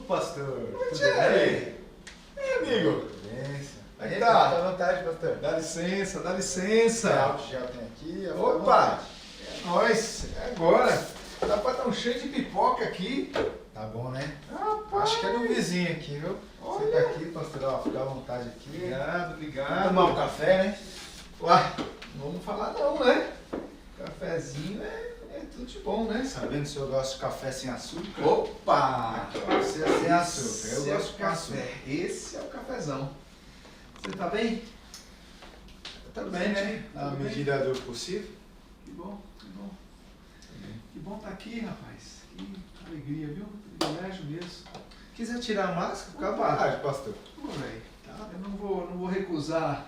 pastor. Tudo bem? Amigo. Benção. Aí Aí, tá. fica à vontade, pastor. Dá licença, dá Esse licença. álcool gel tem aqui. Fica à Opa! vontade. É nóis. É agora. Dá pra dar um cheio de pipoca aqui. Tá bom, né? Rapaz. Acho que é do vizinho aqui, viu? Olha. Você tá aqui, pastor. Ó, fica à vontade aqui. Obrigado, Vamos obrigado. tomar um café, né? Uai, não vamos falar não, né? Cafezinho é tudo de bom, né? Sabendo que o senhor gosta de café sem açúcar? Opa! Você é sem açúcar. Esse Eu é gosto o com açúcar. café. Esse é o cafezão. Você tá bem? Tá bem, né? Na Tudo bem? medida do possível. Que bom, que bom. Que bom tá aqui, rapaz. Que alegria, viu? Privilégio mesmo. Quiser tirar a máscara, fica à vontade, pastor. Pô, velho, eu não vou recusar.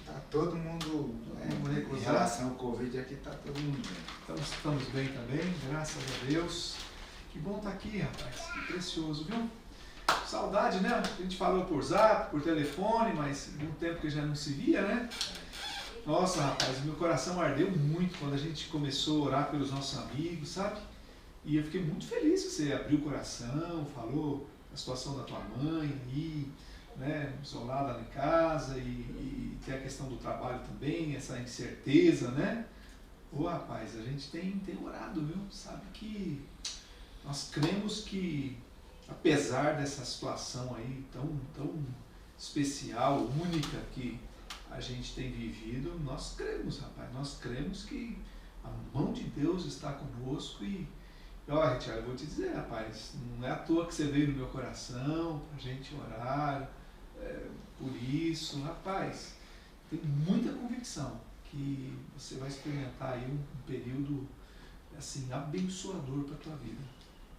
Tá todo mundo, Vamos em recusar. relação ao Covid, aqui tá todo mundo bem. Estamos bem também, graças a Deus. Que bom tá aqui, rapaz. Que precioso, viu? Saudade, né? A gente falou por zap, por telefone, mas muito tempo que já não se via, né? Nossa, rapaz, meu coração ardeu muito quando a gente começou a orar pelos nossos amigos, sabe? E eu fiquei muito feliz que você abriu o coração, falou a situação da tua mãe aí, né? Isolada em casa e tem a questão do trabalho também, essa incerteza, né? Ô, rapaz, a gente tem orado, viu? Sabe que nós cremos que, apesar dessa situação aí tão especial, única que a gente tem vivido, nós cremos, rapaz, nós cremos que a mão de Deus está conosco e, ó, Richard, eu vou te dizer, rapaz, não é à toa que você veio no meu coração pra gente orar por isso, rapaz, tenho muita convicção que você vai experimentar aí um período, assim, abençoador para a tua vida.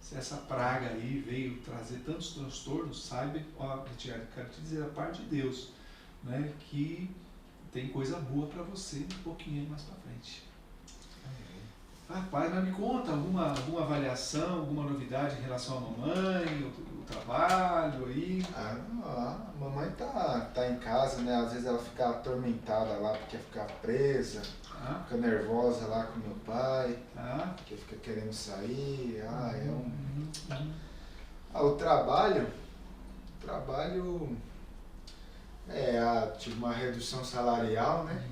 Se essa praga aí veio trazer tantos transtornos, saiba, ó, Richard, quero te dizer a parte de Deus, né, que tem coisa boa para você um pouquinho aí mais para frente. Rapaz, mas me conta alguma avaliação, alguma novidade em relação à mamãe, o trabalho aí? A mamãe tá em casa, né? Às vezes ela fica atormentada lá porque fica presa, Tá? fica nervosa lá com meu pai, Tá? porque fica querendo sair. Uhum. O trabalho, tive uma redução salarial, né?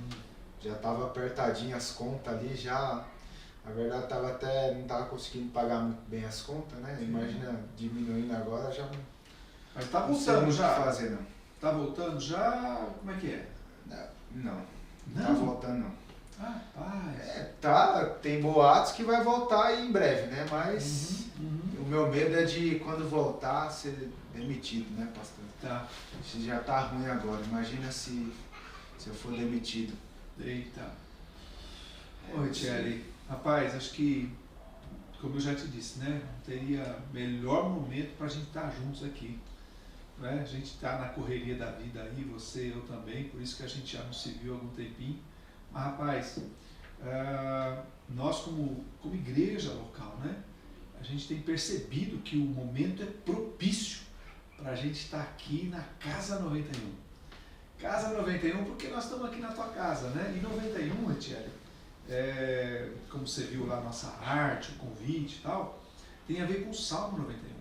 Já tava apertadinho as contas ali, já. Na verdade não tava conseguindo pagar muito bem as contas, né? Sim. Imagina diminuindo agora, já Mas tá não sei voltando muito o já? que fazer, não. Tá voltando já? Como é que é? Não, Não? tá voltando não. Rapaz. Tem boatos que vai voltar aí em breve, né? Mas Uhum. o meu medo é de quando voltar ser demitido, né, pastor? Tá. Isso já tá ruim agora, imagina se eu for demitido. Eita. Oi, Thierry. Rapaz, acho que, como eu já te disse, né? Não teria melhor momento pra gente estar juntos aqui. Né? A gente tá na correria da vida aí, você, eu também, por isso que a gente já não se viu há algum tempinho. Mas, rapaz, nós como igreja local, né? A gente tem percebido que o momento é propício para a gente estar aqui na Casa 91. Casa 91 porque nós estamos aqui na tua casa, né? E 91, Thierry, como você viu lá a nossa arte, o convite e tal, tem a ver com o Salmo 91.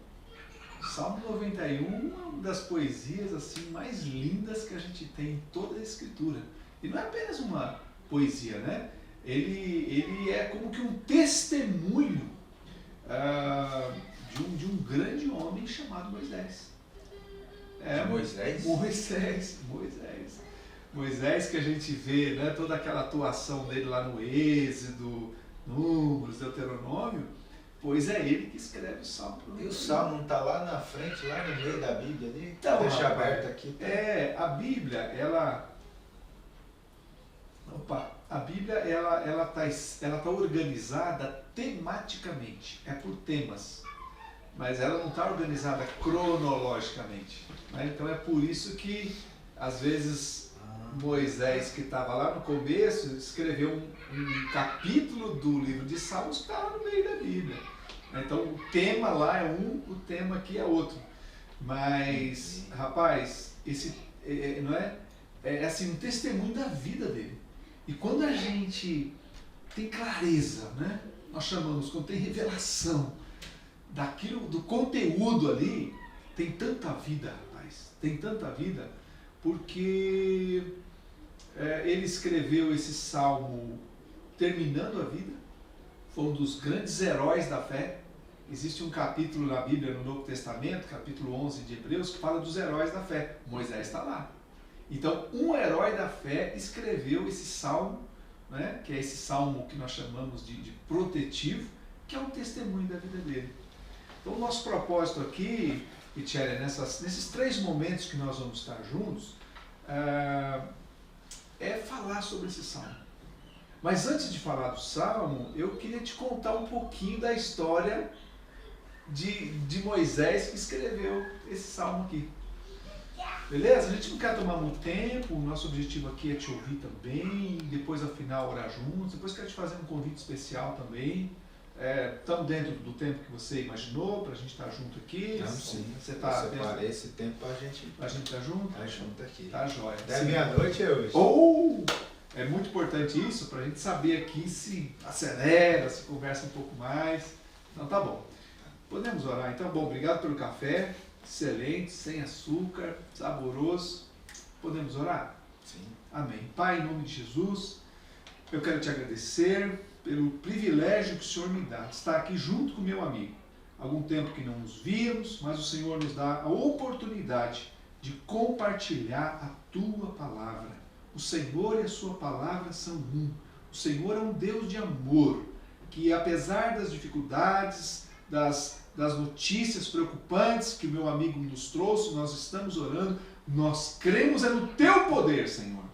Salmo 91 é uma das poesias assim mais lindas que a gente tem em toda a Escritura. E não é apenas uma poesia, né? Ele é como que um testemunho de um grande homem chamado Moisés. Moisés? Moisés que a gente vê, né, toda aquela atuação dele lá no Êxodo, Números, Deuteronômio, pois é ele que escreve o Salmo. E o Salmo não tá lá na frente, lá no meio da Bíblia ali? Então, Deixa rapaz, aberto aqui. Tá? A Bíblia, ela tá organizada tematicamente, é por temas, mas ela não está organizada cronologicamente, né? Então é por isso que, às vezes, Moisés, que estava lá no começo, escreveu um capítulo do livro de Salmos que está lá no meio da Bíblia. Então o tema lá é um, o tema aqui é outro. Mas, rapaz, esse não é assim um testemunho da vida dele. E quando a gente tem clareza, né? Nós chamamos, quando tem revelação daquilo, do conteúdo ali, tem tanta vida, rapaz, tem tanta vida, porque ele escreveu esse salmo terminando a vida, foi um dos grandes heróis da fé. Existe um capítulo na Bíblia, no Novo Testamento, capítulo 11 de Hebreus, que fala dos heróis da fé. Moisés está lá. Então, um herói da fé escreveu esse salmo, né, que é esse salmo que nós chamamos de protetivo, que é um testemunho da vida dele. Então, o nosso propósito aqui, Richelle, nesses 3 momentos que nós vamos estar juntos, é falar sobre esse salmo. Mas antes de falar do salmo, eu queria te contar um pouquinho da história de Moisés, que escreveu esse salmo aqui. Beleza? A gente não quer tomar muito tempo, o nosso objetivo aqui é te ouvir também, depois afinal orar juntos, depois quero te fazer um convite especial também. Estamos dentro do tempo que você imaginou para a gente estar junto aqui? Estamos sim. Você está separei esse tempo para a gente estar junto? Tá junto aqui. Tá jóia. Até meia-noite hoje. É muito importante isso para a gente saber aqui se acelera, se conversa um pouco mais. Então tá bom. Podemos orar então? Bom, obrigado pelo café. Excelente, sem açúcar, saboroso. Podemos orar? Sim. Amém. Pai, em nome de Jesus, eu quero te agradecer pelo privilégio que o Senhor me dá de estar aqui junto com meu amigo. Há algum tempo que não nos víamos, mas o Senhor nos dá a oportunidade de compartilhar a tua palavra. O Senhor e a sua palavra são um. O Senhor é um Deus de amor, que apesar das dificuldades, das notícias preocupantes que o meu amigo nos trouxe, nós estamos orando, nós cremos no teu poder, Senhor.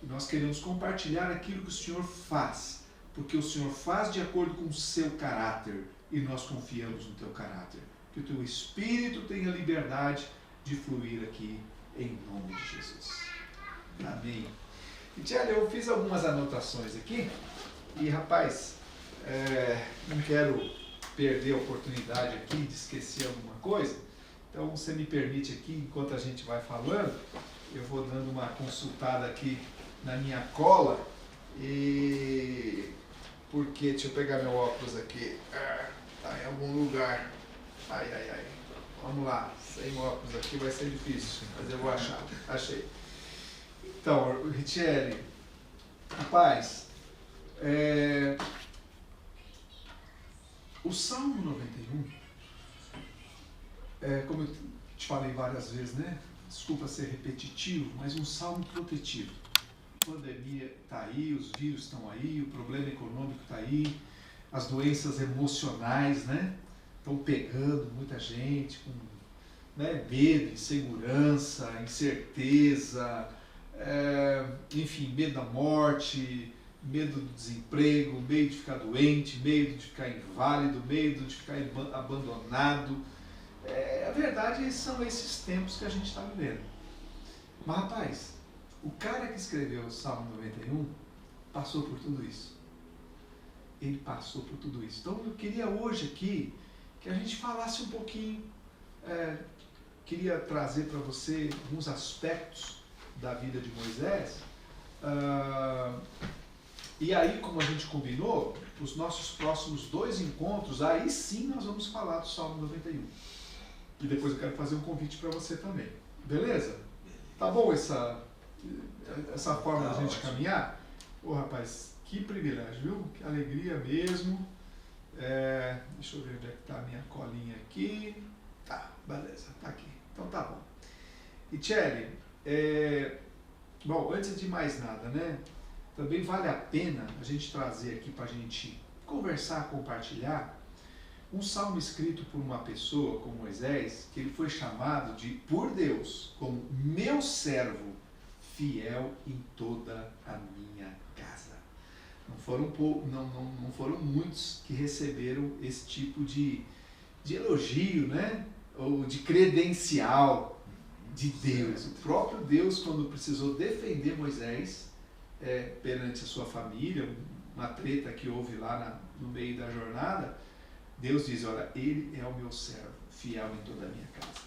E nós queremos compartilhar aquilo que o Senhor faz, porque o Senhor faz de acordo com o seu caráter e nós confiamos no teu caráter. Que o teu Espírito tenha liberdade de fluir aqui, em nome de Jesus. Amém. E Tiago, eu fiz algumas anotações aqui e, rapaz, não quero perder a oportunidade aqui de esquecer alguma coisa. Então, você me permite aqui, enquanto a gente vai falando, eu vou dando uma consultada aqui na minha cola e... Porque, deixa eu pegar meu óculos aqui, tá em algum lugar. Ai. Vamos lá, sem óculos aqui vai ser difícil, mas eu vou achar. Achei. Então, Richelle, rapaz, o Salmo 91, como eu te falei várias vezes, né? Desculpa ser repetitivo, mas um salmo protetivo. A pandemia está aí, os vírus estão aí, o problema econômico está aí, as doenças emocionais, né? Estão pegando muita gente com, né, medo, insegurança, incerteza, enfim, medo da morte, medo do desemprego, medo de ficar doente, medo de ficar inválido, medo de ficar abandonado. A verdade são esses tempos que a gente está vivendo. Mas, rapaz, o cara que escreveu o Salmo 91 passou por tudo isso. Ele passou por tudo isso. Então, eu queria hoje aqui que a gente falasse um pouquinho, queria trazer para você alguns aspectos da vida de Moisés. E aí, como a gente combinou, os nossos próximos 2 encontros, aí sim nós vamos falar do Salmo 91. E depois eu quero fazer um convite para você também. Beleza? Tá bom essa forma da gente caminhar? Ô, rapaz, que privilégio, viu? Que alegria mesmo. Deixa eu ver onde é que tá a minha colinha aqui. Tá, beleza, tá aqui. Então tá bom. E Thierry, bom, antes de mais nada, né? Também vale a pena a gente trazer aqui para a gente conversar, compartilhar, um salmo escrito por uma pessoa como Moisés, que ele foi chamado por Deus como meu servo, fiel em toda a minha casa. Não foram muitos que receberam esse tipo de elogio, né? Ou de credencial de Deus. O próprio Deus, quando precisou defender Moisés perante a sua família, uma treta que houve lá no meio da jornada, Deus diz, olha, ele é o meu servo, fiel em toda a minha casa.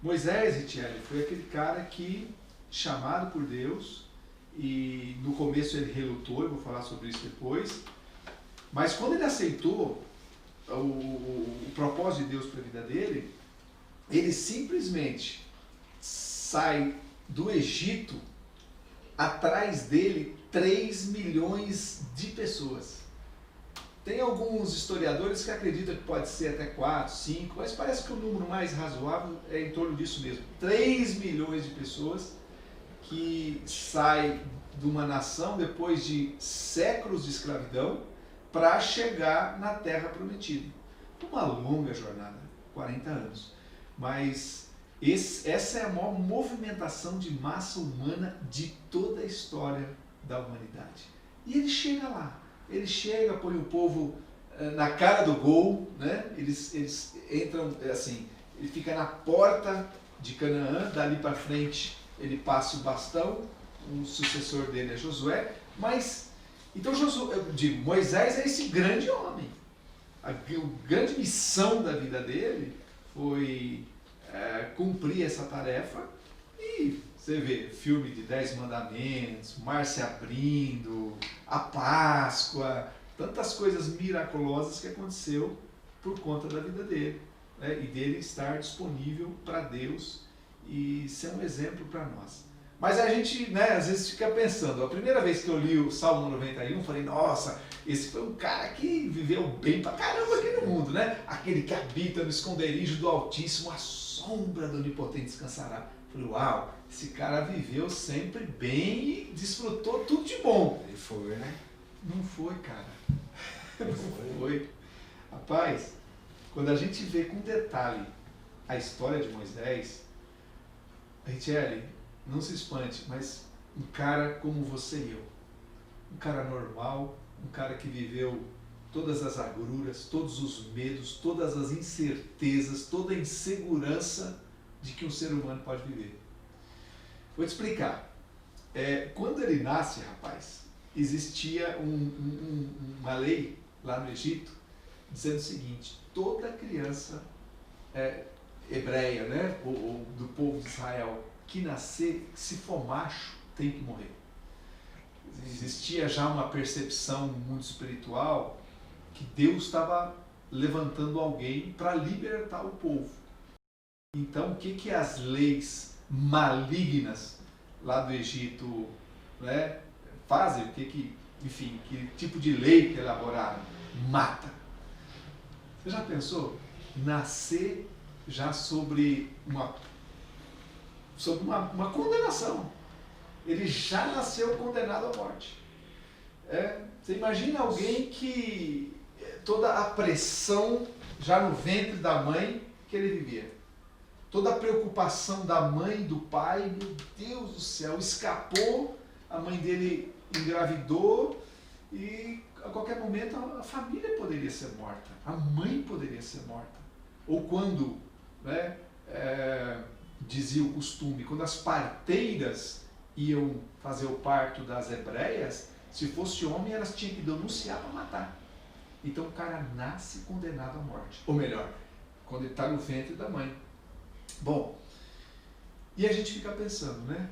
Moisés, Richelle, foi aquele cara que, chamado por Deus, e no começo ele relutou, eu vou falar sobre isso depois, mas quando ele aceitou o propósito de Deus para a vida dele, ele simplesmente sai do Egito, atrás dele 3 milhões de pessoas. Tem alguns historiadores que acreditam que pode ser até 4, 5, mas parece que o número mais razoável é em torno disso mesmo. 3 milhões de pessoas que saem de uma nação depois de séculos de escravidão para chegar na Terra Prometida. Uma longa jornada, 40 anos. Mas essa é a maior movimentação de massa humana de toda a história da humanidade. E ele chega lá. Ele chega, põe o povo na cara do gol, né? Eles entram assim, ele fica na porta de Canaã, dali para frente ele passa o bastão, o sucessor dele é Josué, mas então Moisés é esse grande homem. A grande missão da vida dele foi cumprir essa tarefa e você vê filme de 10 Mandamentos, Mar se abrindo, a Páscoa, tantas coisas miraculosas que aconteceu por conta da vida dele, né? E dele estar disponível para Deus e ser um exemplo para nós. Mas a gente, né, às vezes fica pensando, a primeira vez que eu li o Salmo 91, falei, nossa, esse foi um cara que viveu bem pra caramba aqui no mundo, né? Aquele que habita no esconderijo do Altíssimo, a sombra do Onipotente descansará. Falei, uau, esse cara viveu sempre bem e desfrutou tudo de bom. Ele foi, né? Não foi, cara. Não foi. Rapaz, quando a gente vê com detalhe a história de Moisés, Richelle, não se espante, mas um cara como você e eu, um cara normal, um cara que viveu todas as agruras, todos os medos, todas as incertezas, toda a insegurança de que um ser humano pode viver. Vou te explicar. Quando ele nasce, rapaz, existia uma lei lá no Egito dizendo o seguinte: toda criança hebreia, né, ou do povo de Israel, que nascer, se for macho, tem que morrer. Existia já uma percepção no mundo espiritual que Deus estava levantando alguém para libertar o povo. Então, o que as leis malignas lá do Egito, né, fazem? Enfim, que tipo de lei que elaboraram? Mata. Você já pensou? Nascer já sobre uma condenação. Ele já nasceu condenado à morte. Você imagina alguém que toda a pressão já no ventre da mãe que ele vivia. Toda a preocupação da mãe, do pai, meu Deus do céu, escapou, a mãe dele engravidou e a qualquer momento a família poderia ser morta, a mãe poderia ser morta. Ou quando, né, dizia o costume, quando as parteiras iam fazer o parto das hebreias, se fosse homem elas tinham que denunciar para matar. Então o cara nasce condenado à morte. Ou melhor, quando ele está no ventre da mãe. Bom, e a gente fica pensando, né?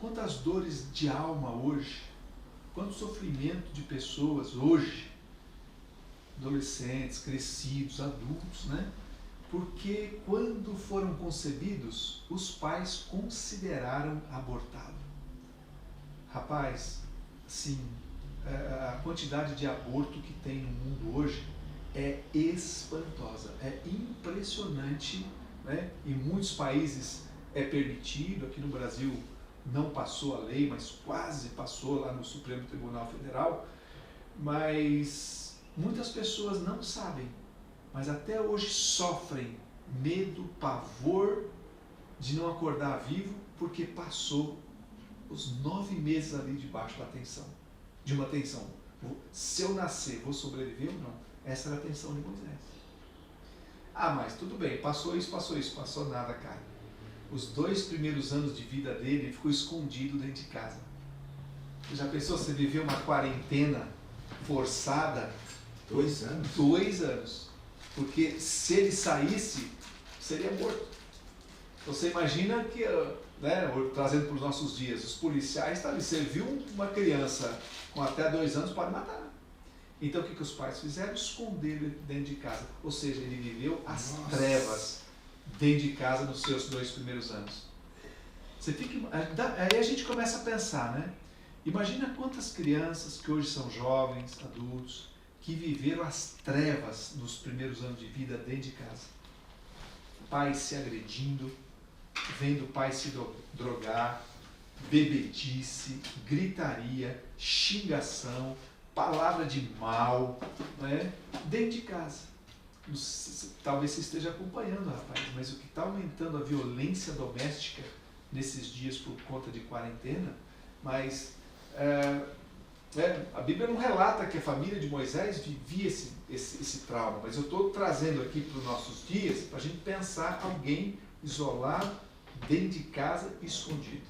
Quantas dores de alma hoje, quanto sofrimento de pessoas hoje, adolescentes, crescidos, adultos, né? Porque quando foram concebidos, os pais consideraram abortado. Rapaz, assim, a quantidade de aborto que tem no mundo hoje é espantosa, é impressionante, né? Em muitos países é permitido, aqui no Brasil não passou a lei, mas quase passou lá no Supremo Tribunal Federal, mas muitas pessoas não sabem, mas até hoje sofrem medo, pavor de não acordar vivo, porque passou os 9 meses ali debaixo de uma tensão. Se eu nascer, vou sobreviver ou não? Essa era a tensão de Moisés. Ah, mas tudo bem, passou nada, cara. Os 2 primeiros anos de vida dele, ele ficou escondido dentro de casa. Você já pensou, você viveu uma quarentena forçada? 2 anos? 2 anos. Porque se ele saísse, seria morto. Você imagina que, né, trazendo para os nossos dias, os policiais estão ali, você viu uma criança com até 2 anos, pode matar. Então o que os pais fizeram? Esconderam ele dentro de casa. Ou seja, ele viveu as trevas dentro de casa nos seus 2 primeiros anos. Você fica, aí a gente começa a pensar, né? Imagina quantas crianças que hoje são jovens, adultos, que viveram as trevas nos primeiros anos de vida dentro de casa. Pais se agredindo, vendo o pai se drogar, bebedice, gritaria, xingação, palavra de mal, né? Dentro de casa. Talvez você esteja acompanhando, rapaz, mas o que está aumentando a violência doméstica nesses dias por conta de quarentena, mas a Bíblia não relata que a família de Moisés vivia esse trauma, mas eu estou trazendo aqui para os nossos dias para a gente pensar alguém isolado, dentro de casa, escondido.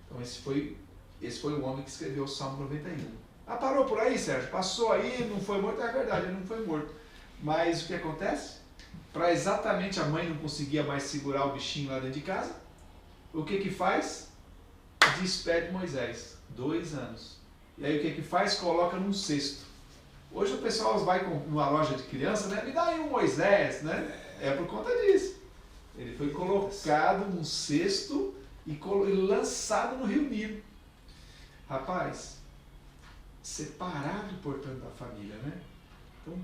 Então esse foi o homem que escreveu o Salmo 91. Ah, parou por aí, Sérgio? Passou aí, não foi morto? É verdade, ele não foi morto. Mas o que acontece? Para exatamente a mãe não conseguia mais segurar o bichinho lá dentro de casa, o que faz? Despede Moisés. 2 anos. E aí o que faz? Coloca num cesto. Hoje o pessoal vai numa loja de criança, né? Me dá aí um Moisés, né? É por conta disso. Ele foi colocado num cesto e lançado no Rio Nilo. Rapaz, separado, portanto, da família, né? Então,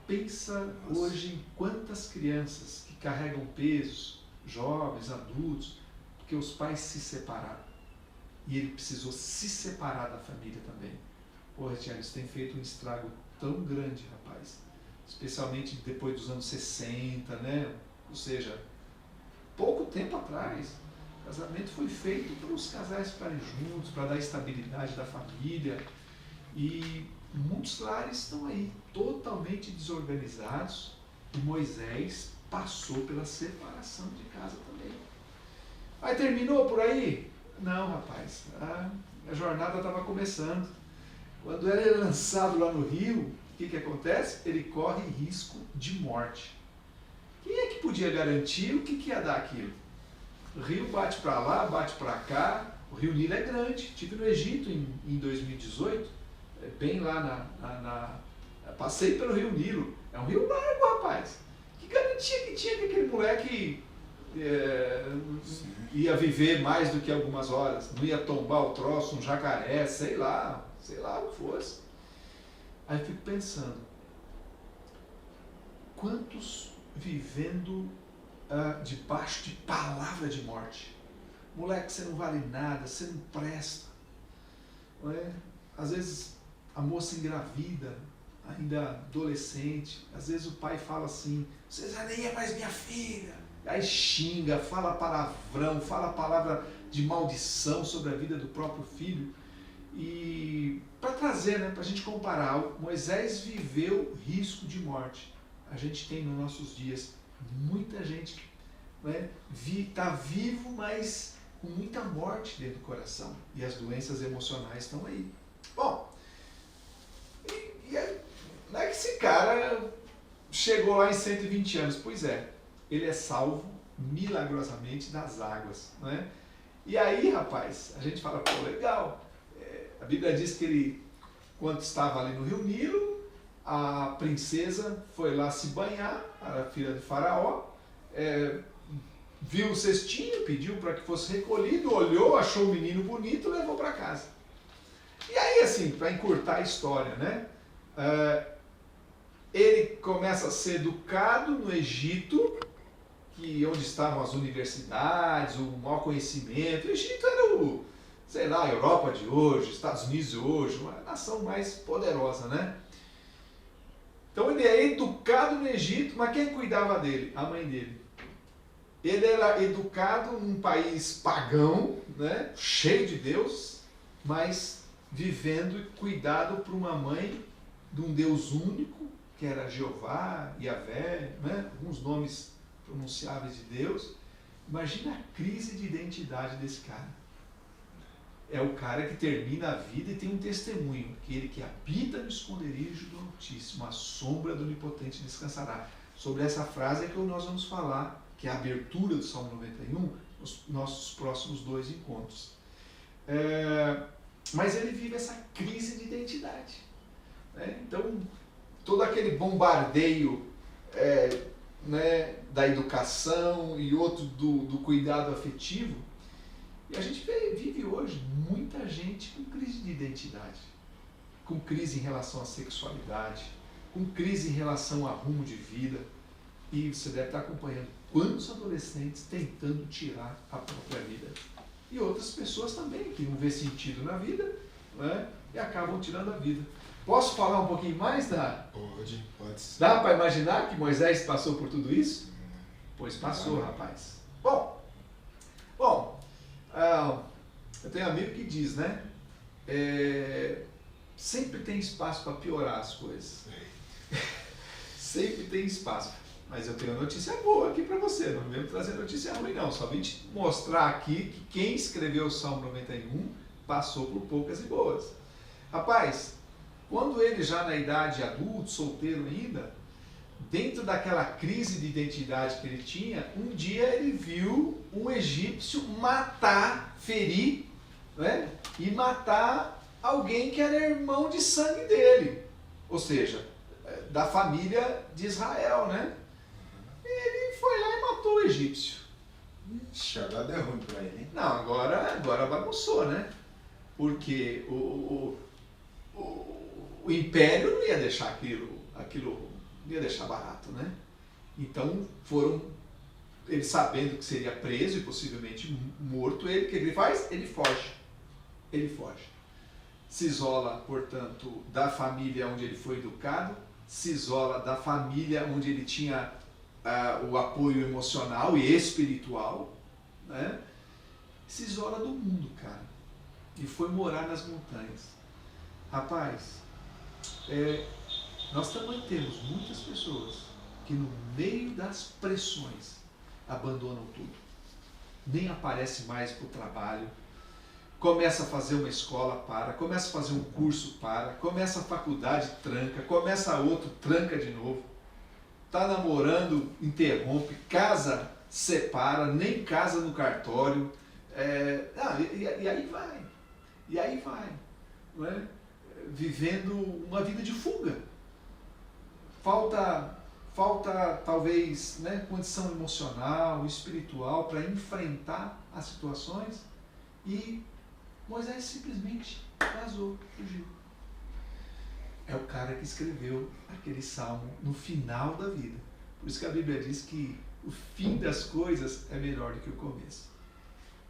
pensa hoje em quantas crianças que carregam pesos, jovens, adultos, porque os pais se separaram. E ele precisou se separar da família também. Porra, Tiago, isso tem feito um estrago tão grande, rapaz. Especialmente depois dos anos 60, né? Ou seja, pouco tempo atrás, o casamento foi feito para os casais ficarem juntos, para dar estabilidade da família. E muitos lares estão aí totalmente desorganizados. E Moisés passou pela separação de casa também. Aí terminou por aí? Não, rapaz. A jornada estava começando. Quando ele é lançado lá no rio, o que acontece? Ele corre risco de morte. Quem é que podia garantir o que ia dar aquilo? O rio bate para lá, bate para cá. O rio Nilo é grande. Estive no Egito em 2018, bem lá passei pelo rio Nilo. É um rio largo, rapaz. Que garantia que tinha que aquele moleque ia viver mais do que algumas horas? Não ia tombar o troço, um jacaré, sei lá o que fosse. Aí eu fico pensando, quantos vivendo debaixo de palavra de morte? Moleque, você não vale nada, você não presta. Não é? Às vezes a moça engravida, ainda adolescente, às vezes o pai fala assim, você já nem é mais minha filha. Aí xinga, fala palavrão, fala palavra de maldição sobre a vida do próprio filho. E para trazer, né, para a gente comparar, Moisés viveu risco de morte. A gente tem nos nossos dias muita gente que está vivo, mas com muita morte dentro do coração. E as doenças emocionais estão aí. Bom, não é que esse cara chegou lá em 120 anos. Pois é, ele é salvo milagrosamente das águas. Não é? E aí, rapaz, a gente fala, pô, legal. A Bíblia diz que ele, quando estava ali no Rio Nilo, a princesa foi lá se banhar, a filha de Faraó, viu o cestinho, pediu para que fosse recolhido, olhou, achou o menino bonito e levou para casa. E aí, assim, para encurtar a história, né? Ele começa a ser educado no Egito, onde estavam as universidades, o maior conhecimento. O Egito era a Europa de hoje, Estados Unidos de hoje, uma nação mais poderosa, né? Então ele é educado no Egito, mas quem cuidava dele? A mãe dele. Ele era educado num país pagão, né? Cheio de Deus, mas vivendo e cuidado por uma mãe de um Deus único, que era Jeová, Yahvé, né? Alguns nomes pronunciáveis de Deus. Imagina a crise de identidade desse cara. É o cara que termina a vida e tem um testemunho, aquele que habita no esconderijo do Altíssimo, a sombra do Onipotente descansará. Sobre essa frase é que nós vamos falar, que é a abertura do Salmo 91, nos nossos próximos 2 encontros. Mas ele vive essa crise de identidade. né? Então, todo aquele bombardeio né, da educação e outro do cuidado afetivo, e a gente vive hoje muita gente com crise de identidade, com crise em relação à sexualidade, com crise em relação a rumo de vida, e você deve estar acompanhando quantos adolescentes tentando tirar a própria vida. E outras pessoas também, que não vê sentido na vida, né, e acabam tirando a vida. Posso falar um pouquinho mais da... Pode sim. Dá para imaginar que Moisés passou por tudo isso? Pois passou, rapaz. Bom, eu tenho um amigo que diz, né? Sempre tem espaço para piorar as coisas. Sempre tem espaço. Mas eu tenho uma notícia boa aqui para você. Não venho trazer notícia ruim, não. Só vim te mostrar aqui que quem escreveu o Salmo 91 passou por poucas e boas. Rapaz, quando ele já na idade adulto, solteiro ainda, dentro daquela crise de identidade que ele tinha, um dia ele viu um egípcio ferir, né, e matar alguém que era irmão de sangue dele, ou seja, da família de Israel, né? Ele foi lá e matou o egípcio. Ixi, agora deu ruim pra ele, hein? Não, agora bagunçou, né? Porque o império não ia deixar aquilo não ia deixar barato, né? Então ele sabendo que seria preso e possivelmente morto, o que ele faz? Ele foge. Se isola, portanto, da família onde ele foi educado, se isola da família onde ele tinha o apoio emocional e espiritual, né? Se isola do mundo, cara, e foi morar nas montanhas. Rapaz, nós também temos muitas pessoas que no meio das pressões abandonam tudo, nem aparece mais para o trabalho, começa a fazer uma escola, começa a fazer um curso, começa a faculdade, tranca, começa outro, tranca de novo, está namorando, interrompe, casa, separa, nem casa no cartório, e aí vai, não é? Vivendo uma vida de fuga. Falta talvez, né, condição emocional, espiritual para enfrentar as situações, e Moisés simplesmente vazou, fugiu. É o cara que escreveu aquele salmo no final da vida. Por isso que a Bíblia diz que o fim das coisas é melhor do que o começo.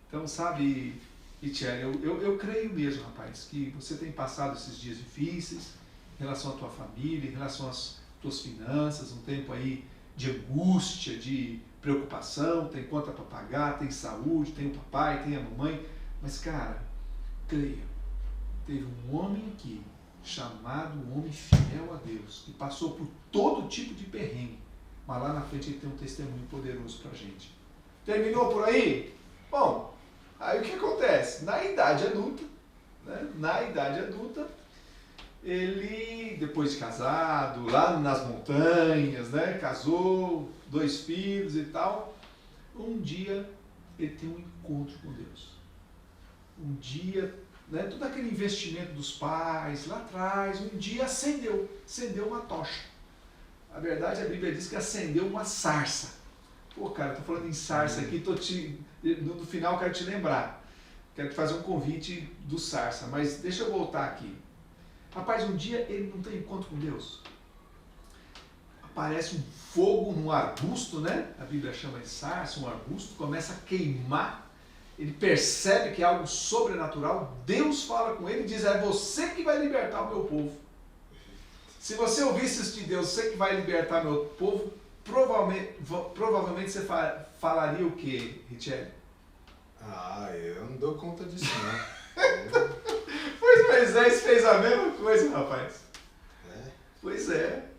Então, sabe, Itiele, eu creio mesmo, rapaz, que você tem passado esses dias difíceis em relação à tua família, em relação às tuas finanças, um tempo aí de angústia, de preocupação, tem conta para pagar, tem saúde, tem o papai, tem a mamãe, mas cara, creia, teve um homem aqui, chamado um homem fiel a Deus, que passou por todo tipo de perrengue, mas lá na frente ele tem um testemunho poderoso pra gente. Terminou por aí? Bom, aí o que acontece? Na idade adulta, ele, depois de casado, lá nas montanhas, né, casou, 2 filhos e tal, um dia ele tem um encontro com Deus. Um dia, né, todo aquele investimento dos pais lá atrás, um dia acendeu uma tocha. A verdade, a Bíblia diz que acendeu uma sarça. Pô, cara, tô falando em sarça aqui, no final quero te lembrar. Quero te fazer um convite do sarça, mas deixa eu voltar aqui. Rapaz, um dia ele não tem encontro com Deus. Aparece um fogo num arbusto, né? A Bíblia chama de sarça, um arbusto, começa a queimar. Ele percebe que é algo sobrenatural. Deus fala com ele e diz: é você que vai libertar o meu povo. Se você ouvisse isso de Deus, você que vai libertar meu povo, provavelmente você falaria o quê, Richelle? Eu não dou conta disso, não. Pois Moisés fez a mesma coisa, rapaz. Pois é.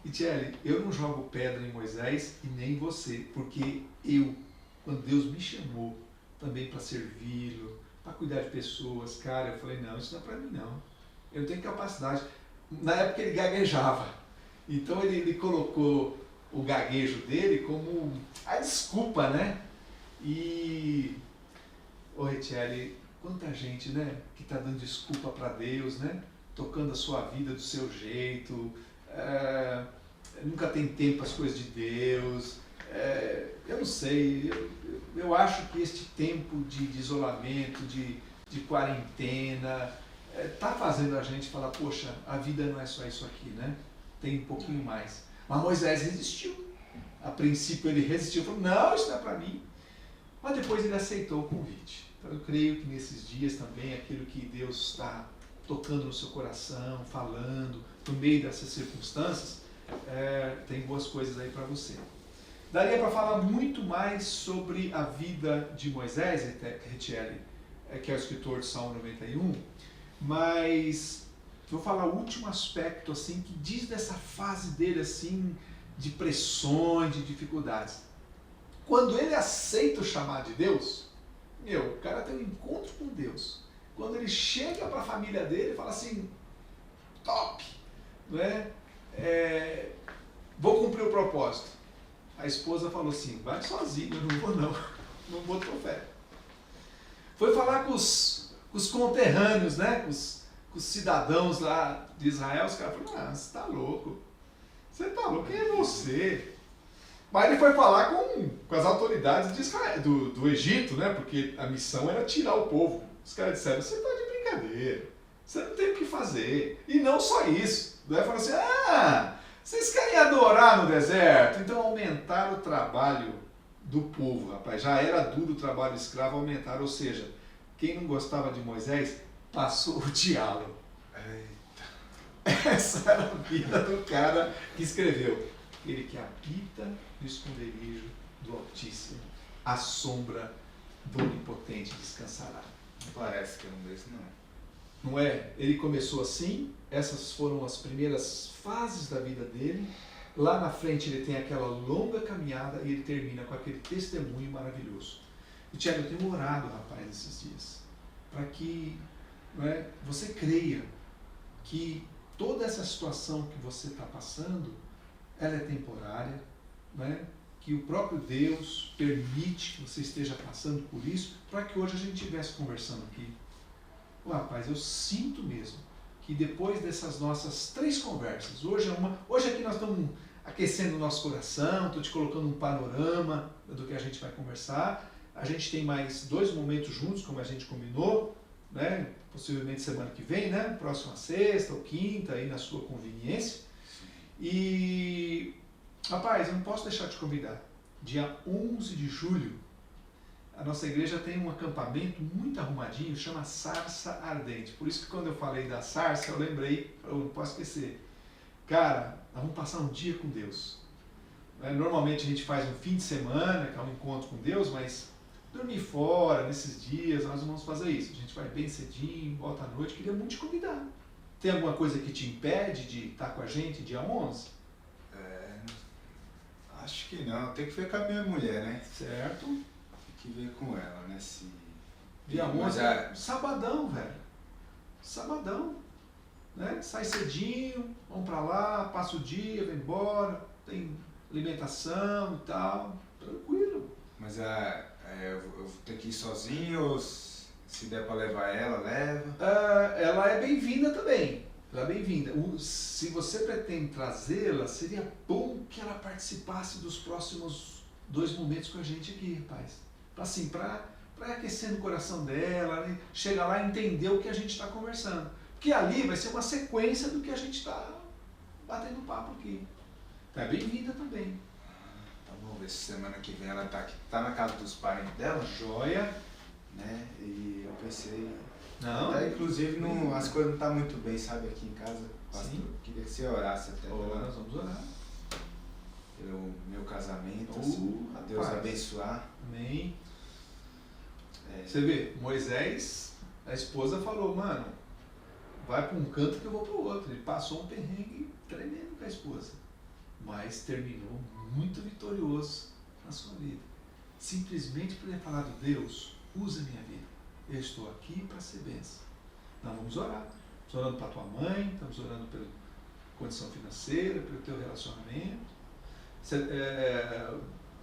Richelle, eu não jogo pedra em Moisés e nem você, porque quando Deus me chamou também para servi-lo, para cuidar de pessoas, cara, eu falei, não, isso não é para mim não. Eu não tenho capacidade. Na época ele gaguejava, então ele colocou o gaguejo dele como a desculpa, né? Richelle, quanta gente, né, que está dando desculpa para Deus, né? tocando a sua vida do seu jeito, nunca tem tempo para as coisas de Deus. Eu não sei, eu acho que este tempo de isolamento, de quarentena, está fazendo a gente falar, poxa, a vida não é só isso aqui, né? Tem um pouquinho mais. Mas Moisés resistiu. A princípio ele resistiu, falou, não, isso não é para mim. Mas depois ele aceitou o convite. Então eu creio que nesses dias também aquilo que Deus está tocando no seu coração, falando, no meio dessas circunstâncias, tem boas coisas aí para você. Daria para falar muito mais sobre a vida de Moisés, Retiele, que é o escritor de Salmo 91, mas vou falar o último aspecto assim, que diz dessa fase dele assim, de pressões, de dificuldades. Quando ele aceita o chamado de Deus, o cara tem um encontro com Deus. Quando ele chega para a família dele, fala assim, top, né? Vou cumprir o propósito. A esposa falou assim, vai sozinho, eu não vou não, não vou ter fé. Foi falar com os conterrâneos, né? Com os cidadãos lá de Israel, os caras falaram, você está louco, quem é você? Mas ele foi falar com as autoridades de Israel, do Egito, né? Porque a missão era tirar o povo. Os caras disseram, você está de brincadeira, você não tem o que fazer. E não só isso. Daí falaram assim, vocês querem adorar no deserto? Então aumentaram o trabalho do povo, rapaz. Já era duro o trabalho escravo, aumentaram. Ou seja, quem não gostava de Moisés, passou o diálogo. Essa era a vida do cara que escreveu. Ele que habita no esconderijo do Altíssimo, à sombra do Onipotente descansará. Não parece que é um desses, não. Não é? Ele começou assim, essas foram as primeiras fases da vida dele. Lá na frente ele tem aquela longa caminhada e ele termina com aquele testemunho maravilhoso. E Tiago, eu tenho orado, rapaz, esses dias, para que você creia que toda essa situação que você está passando, ela é temporária, que o próprio Deus permite que você esteja passando por isso, para que hoje a gente estivesse conversando aqui. Rapaz, eu sinto mesmo que depois dessas nossas 3 conversas, hoje aqui nós estamos aquecendo o nosso coração, estou te colocando um panorama do que a gente vai conversar, a gente tem mais 2 momentos juntos, como a gente combinou, possivelmente semana que vem, próxima sexta ou quinta, aí na sua conveniência. E, rapaz, eu não posso deixar de te convidar. Dia 11 de julho, a nossa igreja tem um acampamento muito arrumadinho, chama Sarça Ardente. Por isso que quando eu falei da Sarça, eu lembrei, eu não posso esquecer. Cara, nós vamos passar um dia com Deus. Normalmente a gente faz um fim de semana, que é um encontro com Deus, mas dormir fora, nesses dias, nós não vamos fazer isso. A gente vai bem cedinho, volta à noite. Queria muito te convidar. Tem alguma coisa que te impede de estar com a gente dia 11? Acho que não. Tem que ver com a minha mulher, né? Certo. Tem que ver com ela, né? Dia 11 sabadão, velho. Sabadão. Sai cedinho, vamos pra lá, passa o dia, vai embora, tem alimentação e tal. Tranquilo. Mas eu vou ter que ir sozinho ou se der para levar ela, leva? Ela é bem-vinda também. Ela é bem-vinda. Se você pretende trazê-la, seria bom que ela participasse dos próximos 2 momentos com a gente aqui, rapaz. Assim, para aquecer no coração dela, chegar lá e entender o que a gente está conversando. Porque ali vai ser uma sequência do que a gente está batendo papo aqui. Então é bem-vinda também. Tá bom, ver se semana que vem ela tá aqui. Tá na casa dos parentes dela? Joia. E eu pensei... Não. Até, inclusive, as coisas não estão muito bem, sabe, aqui em casa. Pastor, Sim. Queria que você orasse até Nós vamos orar. pelo meu casamento, rapaz. Deus abençoar. Amém. Você vê, Moisés, a esposa falou, mano, vai para um canto que eu vou para o outro. Ele passou um perrengue tremendo com a esposa, mas terminou muito vitorioso na sua vida. Simplesmente por ter falado, Deus, usa a minha vida. Eu estou aqui para ser bênção. Nós vamos orar. Estamos orando para tua mãe, estamos orando pela condição financeira, pelo teu relacionamento.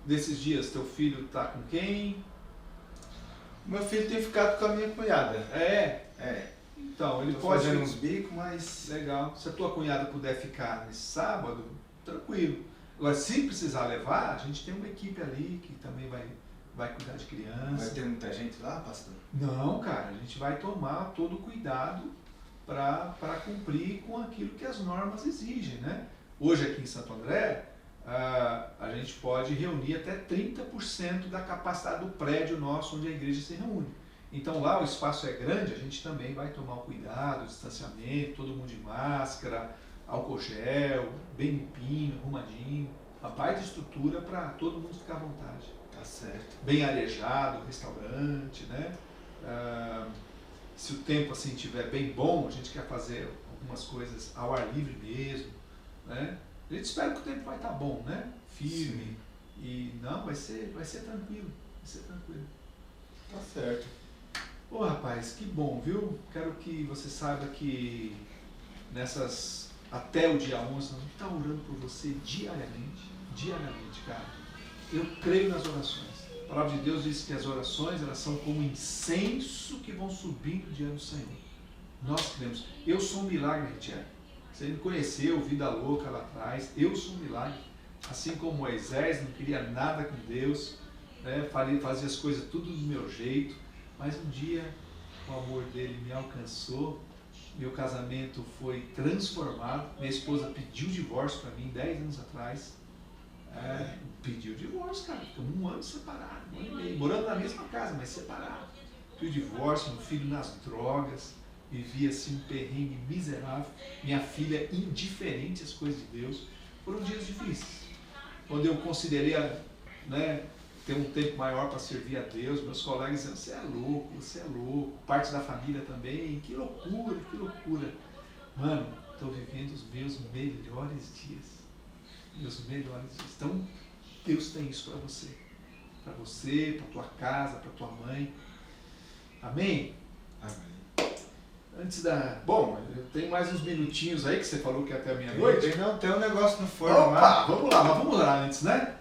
Desses dias, teu filho está com quem? Meu filho tem ficado com a minha cunhada. É. Então, ele Tô pode... fazendo uns bicos, mas... Legal. Se a tua cunhada puder ficar nesse sábado, tranquilo. Agora, se precisar levar, a gente tem uma equipe ali que também vai cuidar de criança. Vai ter muita gente lá, pastor? Não, cara, a gente vai tomar todo o cuidado para cumprir com aquilo que as normas exigem, né? Hoje aqui em Santo André, a gente pode reunir até 30% da capacidade do prédio nosso onde a igreja se reúne. Então lá o espaço é grande, a gente também vai tomar o cuidado, o distanciamento, todo mundo de máscara, álcool gel, bem limpinho, arrumadinho, uma baita estrutura para todo mundo ficar à vontade. Tá certo. Bem arejado, restaurante, né? Se o tempo assim estiver bem bom, a gente quer fazer algumas coisas ao ar livre mesmo, né? A gente espera que o tempo vai estar bom, né? Firme. Sim. E não, vai ser tranquilo, vai ser tranquilo. Tá certo. Ô rapaz, que bom, viu? Quero que você saiba que até o dia 11, nós vamos estar orando por você diariamente, cara. Eu creio nas orações. A palavra de Deus diz que as orações, elas são como incenso que vão subindo diante do Senhor. Nós cremos. Eu sou um milagre, Richard. Você me conheceu, vida louca lá atrás. Eu sou um milagre. Assim como Moisés não queria nada com Deus, né? Fazia as coisas tudo do meu jeito. Mas um dia o amor dele me alcançou, meu casamento foi transformado, minha esposa pediu divórcio para mim 10 anos atrás. Pediu divórcio, cara, ficamos 1 ano separados, 1 ano e meio, morando na mesma casa, mas separados. Pediu divórcio, meu filho nas drogas, vivia assim um perrengue miserável, minha filha indiferente às coisas de Deus. Foram dias difíceis, quando eu considerei ter um tempo maior para servir a Deus, meus colegas dizendo, você é louco, parte da família também, que loucura. Mano, estou vivendo os meus melhores dias. Então, Deus tem isso para você, para tua casa, para tua mãe. Amém? Amém. Bom, eu tenho mais uns minutinhos aí, que você falou que é até meia-noite. Não, tem um negócio no forno lá. Opa, vamos lá, mas vamos orar antes, né?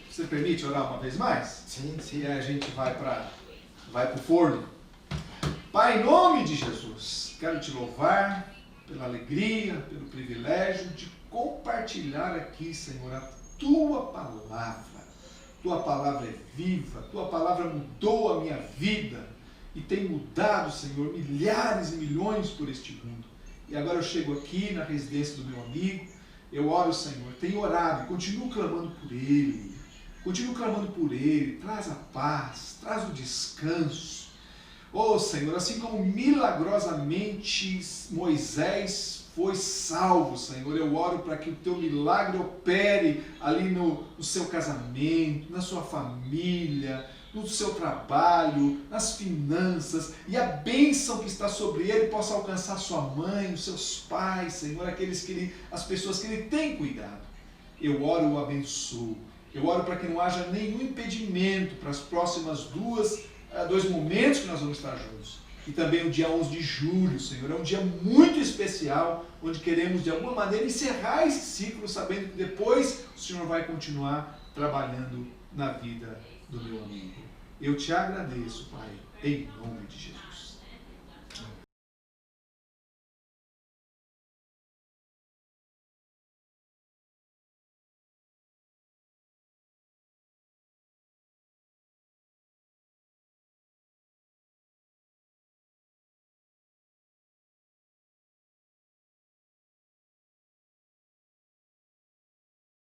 Você permite orar uma vez mais? Sim. E aí a gente vai pro forno. Pai, em nome de Jesus, quero te louvar pela alegria, pelo privilégio de compartilhar aqui, Senhor, a tua palavra. Tua palavra é viva, tua palavra mudou a minha vida e tem mudado, Senhor, milhares e milhões por este mundo. E agora eu chego aqui na residência do meu amigo, eu oro, Senhor, tenho orado e continuo clamando por ele. Traz a paz, traz o descanso. Oh, Senhor, assim como milagrosamente Moisés foi salvo, Senhor, eu oro para que o teu milagre opere ali no seu casamento, na sua família, no seu trabalho, nas finanças, e a bênção que está sobre ele possa alcançar sua mãe, os seus pais, Senhor, as pessoas que ele tem cuidado. Eu oro e o abençoo. Eu oro para que não haja nenhum impedimento para as próximas dois momentos que nós vamos estar juntos. E também o dia 11 de julho, Senhor, é um dia muito especial, onde queremos de alguma maneira encerrar esse ciclo, sabendo que depois o Senhor vai continuar trabalhando na vida do meu amigo. Eu te agradeço, Pai, em nome de Jesus.